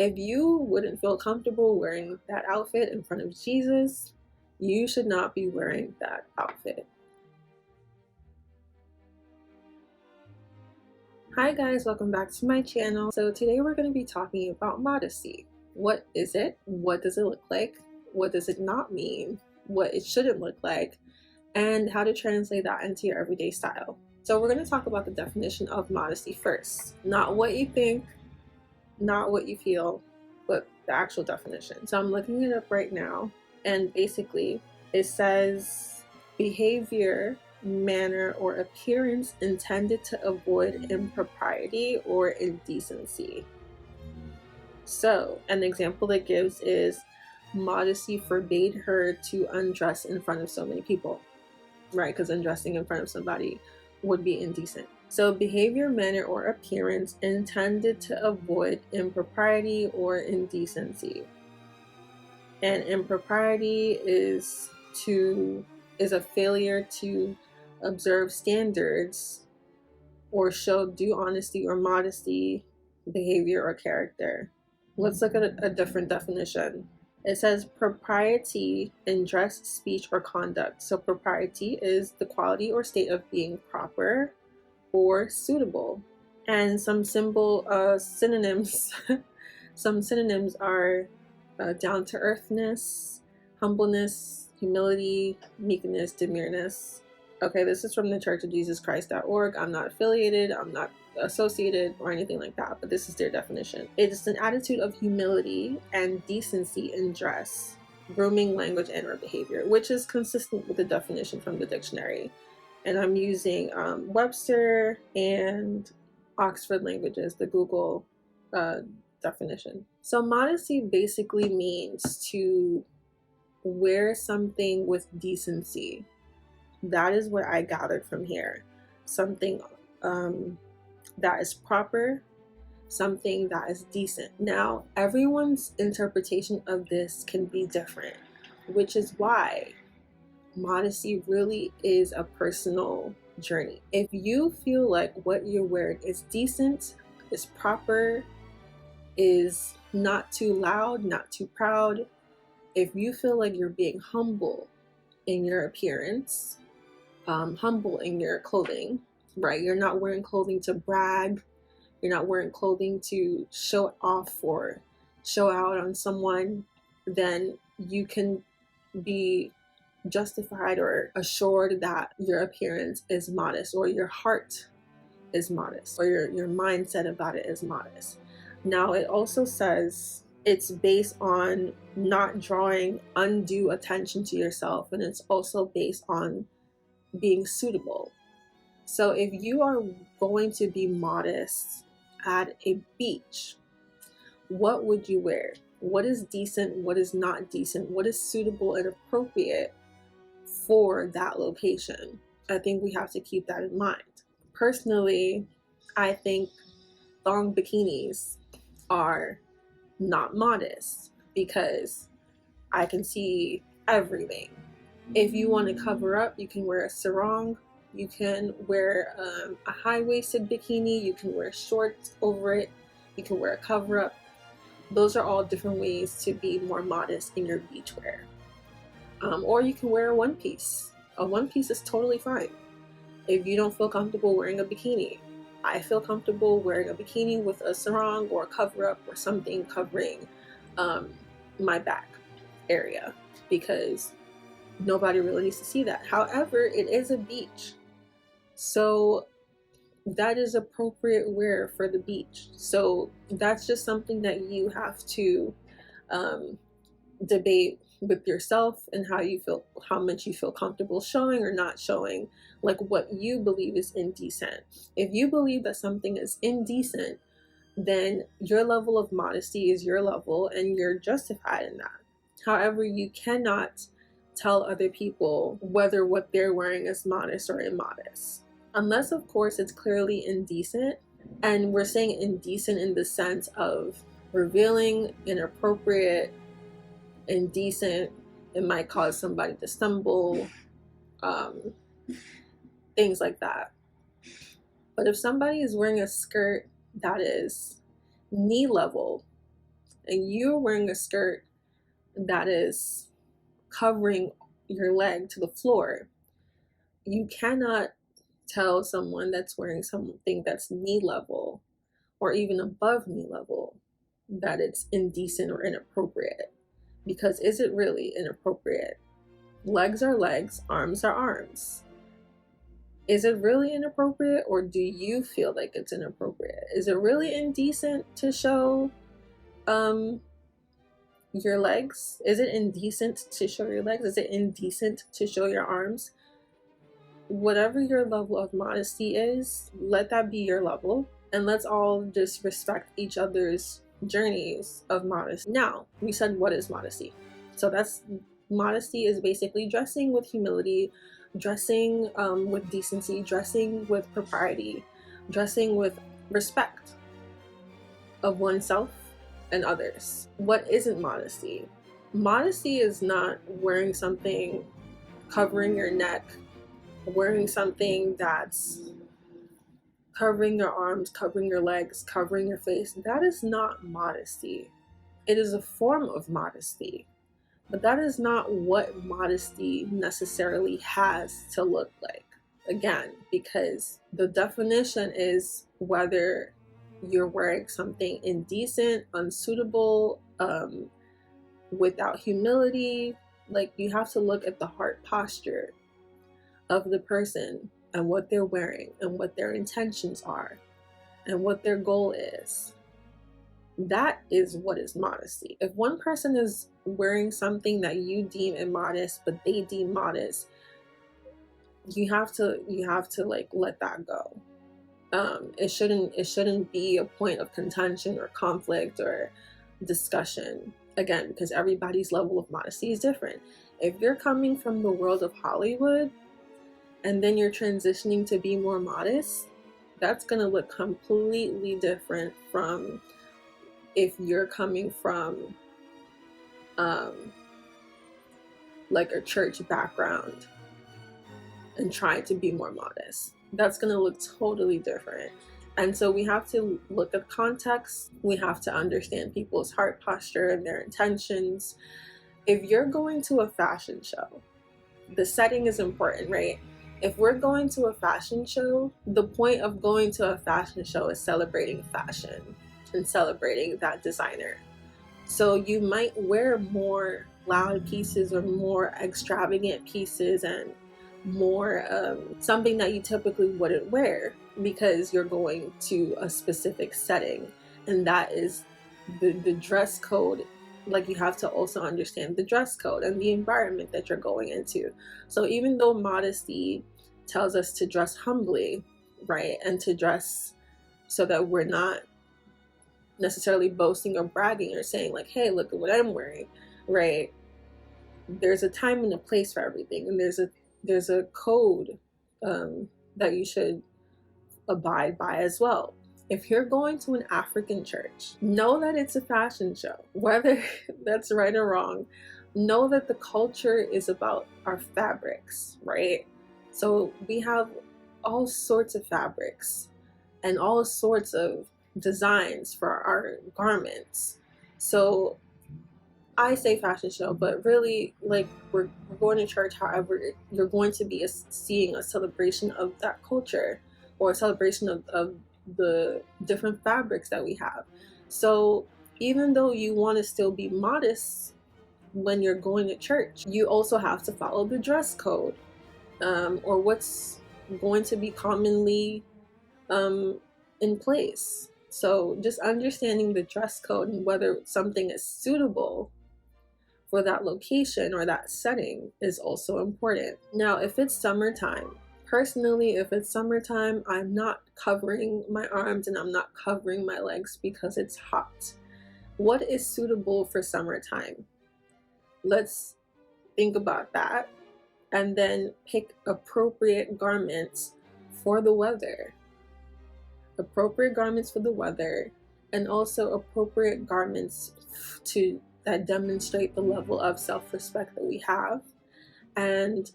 If you wouldn't feel comfortable wearing that outfit in front of Jesus, you should not be wearing that outfit. Hi guys, welcome back to my channel. So today we're going to be talking about modesty. What is it? What does it look like? What does it not mean? What it shouldn't look like? And how to translate that into your everyday style. So we're going to talk about the definition of modesty first. Not what you think, not what you feel, but the actual definition. So I'm looking it up right now, and basically it says behavior, manner, or appearance intended to avoid impropriety or indecency. So an example it gives is modesty forbade her to undress in front of so many people, right? Because undressing in front of somebody would be indecent. So behavior, manner, or appearance intended to avoid impropriety or indecency. And impropriety is a failure to observe standards or show due honesty or modesty, behavior, or character. Let's look at a different definition. It says propriety in dress, speech, or conduct. So propriety is the quality or state of being proper or suitable. And some synonyms some synonyms are down-to-earthness, humbleness, humility, meekness, demureness. Okay, this is from the Church of Jesus Christ.org. I'm not affiliated, I'm not associated or anything like that, but this is their definition. It is an attitude of humility and decency in dress, grooming, language, and or behavior, which is consistent with the definition from the dictionary. And I'm using Webster and Oxford Languages, the Google definition. So modesty basically means to wear something with decency. That is what I gathered from here. Something that is proper, something that is decent. Now, everyone's interpretation of this can be different, which is why modesty really is a personal journey. If you feel like what you're wearing is decent, is proper, is not too loud, not too proud, if you feel like you're being humble in your appearance, humble in your clothing, right? You're not wearing clothing to brag. You're not wearing clothing to show off or show out on someone, then you can be justified or assured that your appearance is modest, or your heart is modest, or your mindset about it is modest. Now, it also says it's based on not drawing undue attention to yourself, and it's also based on being suitable. So if you are going to be modest at a beach, what would you wear? What is decent? What is not decent? What is suitable and appropriate for that location? I think we have to keep that in mind. Personally, I think thong bikinis are not modest because I can see everything. If you want to cover up, you can wear a sarong, you can wear a high-waisted bikini, you can wear shorts over it, you can wear a cover-up. Those are all different ways to be more modest in your beachwear. Or you can wear a one-piece. A one-piece is totally fine. If you don't feel comfortable wearing a bikini, I feel comfortable wearing a bikini with a sarong or a cover-up or something covering my back area, because nobody really needs to see that. However, it is a beach, so that is appropriate wear for the beach. So that's just something that you have to debate with yourself, and how you feel, how much you feel comfortable showing or not showing, like what you believe is indecent. If you believe that something is indecent, then your level of modesty is your level and you're justified in that. However, you cannot tell other people whether what they're wearing is modest or immodest, unless of course it's clearly indecent. And we're saying indecent in the sense of revealing, inappropriate, indecent. It might cause somebody to stumble, things like that. But if somebody is wearing a skirt that is knee level, and you're wearing a skirt that is covering your leg to the floor, you cannot tell someone that's wearing something that's knee level or even above knee level that it's indecent or inappropriate. Because is it really inappropriate? Legs are legs, arms are arms. Is it really inappropriate, or do you feel like it's inappropriate? Is it really indecent to show your legs? Is it indecent to show your legs? Is it indecent to show your arms? Whatever your level of modesty is, let that be your level, and let's all just respect each other's journeys of modesty. Now, we said, what is modesty? So that's modesty is basically dressing with humility, dressing with decency, dressing with propriety, dressing with respect of oneself and others. What isn't modesty? Modesty is not wearing something covering your neck, wearing something that's covering your arms, covering your legs, covering your face. That is not modesty. It is a form of modesty, but that is not what modesty necessarily has to look like. Again, because the definition is whether you're wearing something indecent, unsuitable, without humility. Like, you have to look at the heart posture of the person and what they're wearing and what their intentions are and what their goal is. That is what is modesty. If one person is wearing something that you deem immodest but they deem modest, you have to like let that go. It shouldn't be a point of contention or conflict or discussion, again, because everybody's level of modesty is different. If you're coming from the world of Hollywood and then you're transitioning to be more modest, that's going to look completely different from if you're coming from like a church background and trying to be more modest. That's going to look totally different. And so we have to look at context. We have to understand people's heart posture and their intentions. If you're going to a fashion show, the setting is important, right? If we're going to a fashion show, the point of going to a fashion show is celebrating fashion and celebrating that designer. So you might wear more loud pieces or more extravagant pieces and more something that you typically wouldn't wear because you're going to a specific setting, and that is the dress code. Like, you have to also understand the dress code and the environment that you're going into. So even though modesty tells us to dress humbly, right, and to dress so that we're not necessarily boasting or bragging or saying like, hey, look at what I'm wearing, right, there's a time and a place for everything, and there's a code that you should abide by as well. If you're going to an African church, know that it's a fashion show. Whether that's right or wrong, know that the culture is about our fabrics, right? So we have all sorts of fabrics and all sorts of designs for our garments. So I say fashion show, but really, like, we're going to church. However, you're going to be seeing a celebration of that culture, or a celebration of the different fabrics that we have. So even though you want to still be modest when you're going to church, you also have to follow the dress code, or what's going to be commonly in place. So just understanding the dress code and whether something is suitable for that location or that setting is also important. Now, if it's summertime, personally, if it's summertime, I'm not covering my arms and I'm not covering my legs because it's hot. What is suitable for summertime? Let's think about that and then pick appropriate garments for the weather. Appropriate garments for the weather, and also appropriate garments that demonstrate the level of self-respect that we have, and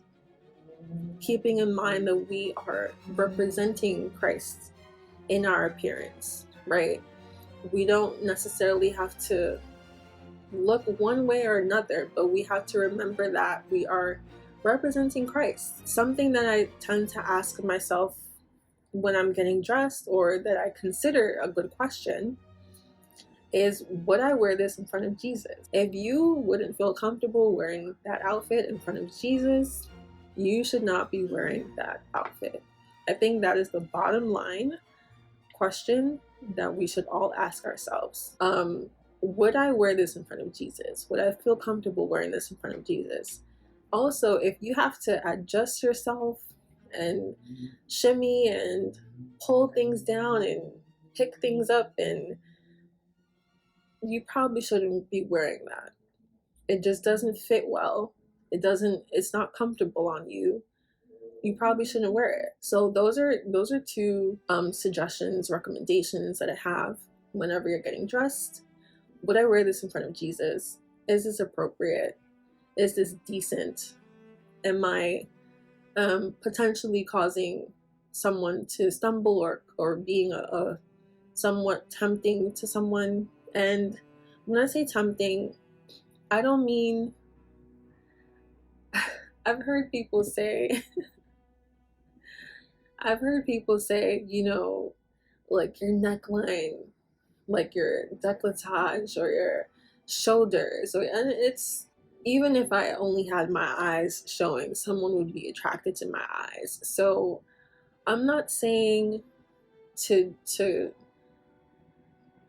keeping in mind that we are representing Christ in our appearance, right? we don't necessarily have to look one way or another, but we have to remember that we are representing Christ. Something that I tend to ask myself when I'm getting dressed, or that I consider a good question, is, would I wear this in front of Jesus? If you wouldn't feel comfortable wearing that outfit in front of Jesus, you should not be wearing that outfit. I think that is the bottom line question that we should all ask ourselves. Would I wear this in front of Jesus? Would I feel comfortable wearing this in front of Jesus? Also, if you have to adjust yourself and shimmy and pull things down and pick things up, and you probably shouldn't be wearing that. It just doesn't fit well. It's not comfortable on you. You probably shouldn't wear it. So those are two suggestions, recommendations that I have whenever you're getting dressed. Would I wear this in front of Jesus? Is this appropriate? Is this decent? Am I potentially causing someone to stumble, or being a somewhat tempting to someone? And when I say tempting, I don't mean, I've heard people say, you know, like your neckline, like your décolletage or your shoulders, and it's, even if I only had my eyes showing, someone would be attracted to my eyes. So I'm not saying to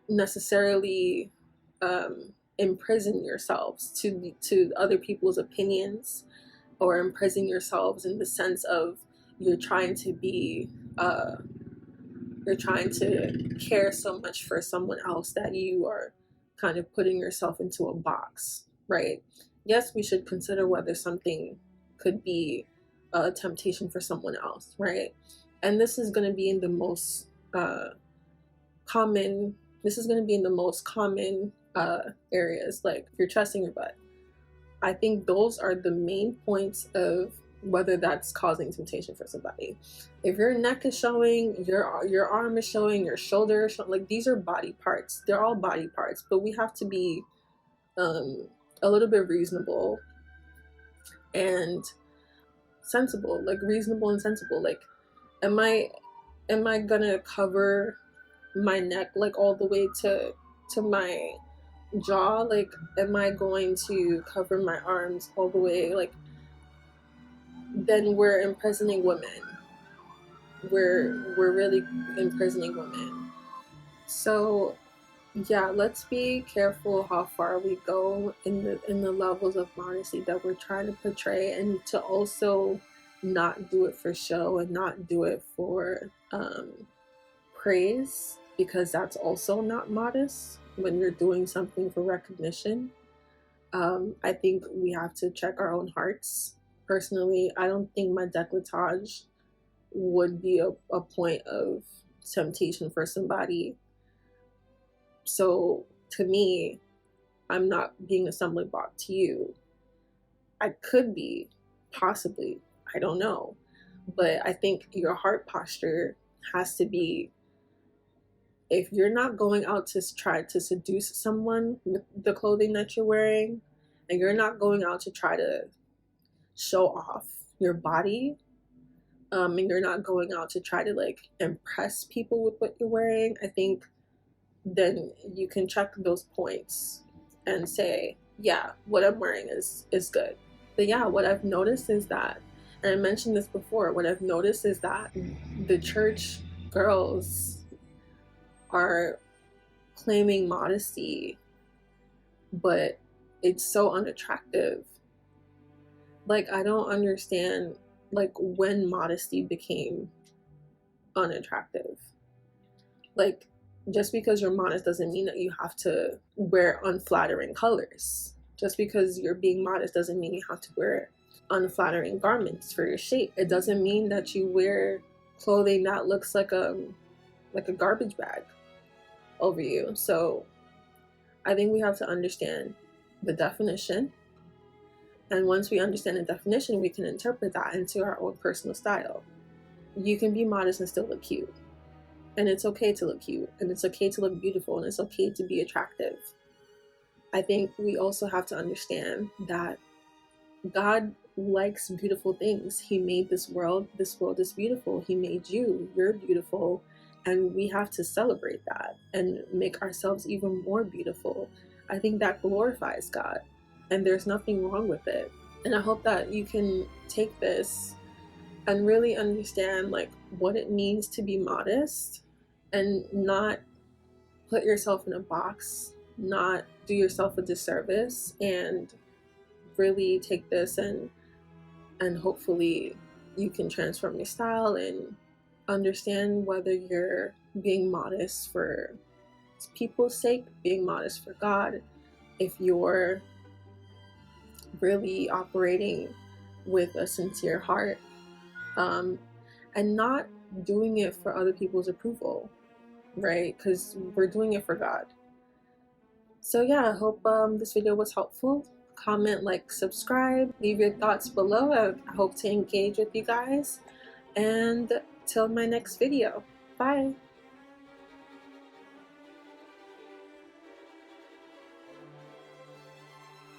necessarily imprison yourselves to other people's opinions, or imprison yourselves in the sense of you're trying to be you're trying to care so much for someone else that you are kind of putting yourself into a box, right? Yes, we should consider whether something could be a temptation for someone else, right? And this is going to be in the most common areas, like if you're chesting your butt. I think those are the main points of whether that's causing temptation for somebody. If your neck is showing, your arm is showing, your shoulder is showing, like, these are body parts. They're all body parts, but we have to be a little bit reasonable and sensible. Like, reasonable and sensible. Like, am I gonna cover my neck like all the way to my jaw? Like, am I going to cover my arms all the way? Like, then we're imprisoning women. We're really imprisoning women. So yeah, let's be careful how far we go in the levels of modesty that we're trying to portray, and to also not do it for show and not do it for praise, because that's also not modest when you're doing something for recognition. I think we have to check our own hearts. Personally, I don't think my décolletage would be a point of temptation for somebody. So to me, I'm not being a stumbling block to you. I could be, possibly, I don't know. But I think your heart posture has to be, if you're not going out to try to seduce someone with the clothing that you're wearing, and you're not going out to try to show off your body, and you're not going out to try to like impress people with what you're wearing, I think then you can check those points and say, yeah, what I'm wearing is good. But yeah, what I've noticed is that, and I mentioned this before, what I've noticed is that the church girls are claiming modesty, but it's so unattractive. Like, I don't understand, like, when modesty became unattractive. Like, just because you're modest doesn't mean that you have to wear unflattering colors. Just because you're being modest doesn't mean you have to wear unflattering garments for your shape. It doesn't mean that you wear clothing that looks like a garbage bag over you. So I think we have to understand the definition. And once we understand the definition, we can interpret that into our own personal style. You can be modest and still look cute. And it's okay to look cute, and it's okay to look beautiful, and it's okay to be attractive. I think we also have to understand that God likes beautiful things. He made this world. This world is beautiful. He made you. You're beautiful. And we have to celebrate that and make ourselves even more beautiful. I think that glorifies God, and there's nothing wrong with it. And I hope that you can take this and really understand like what it means to be modest and not put yourself in a box, not do yourself a disservice, and really take this and hopefully you can transform your style and understand whether you're being modest for people's sake, being modest for God, if you're really operating with a sincere heart, and not doing it for other people's approval, right? Because we're doing it for God. So yeah, I hope this video was helpful. Comment, like, subscribe, leave your thoughts below. I hope to engage with you guys. And till my next video. Bye.